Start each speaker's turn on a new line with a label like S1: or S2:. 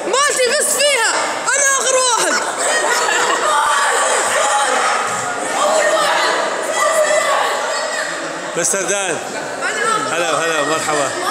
S1: مالتي بس فيها، أنا آخر واحد.
S2: مستر دان، هلا هلا مرحبا.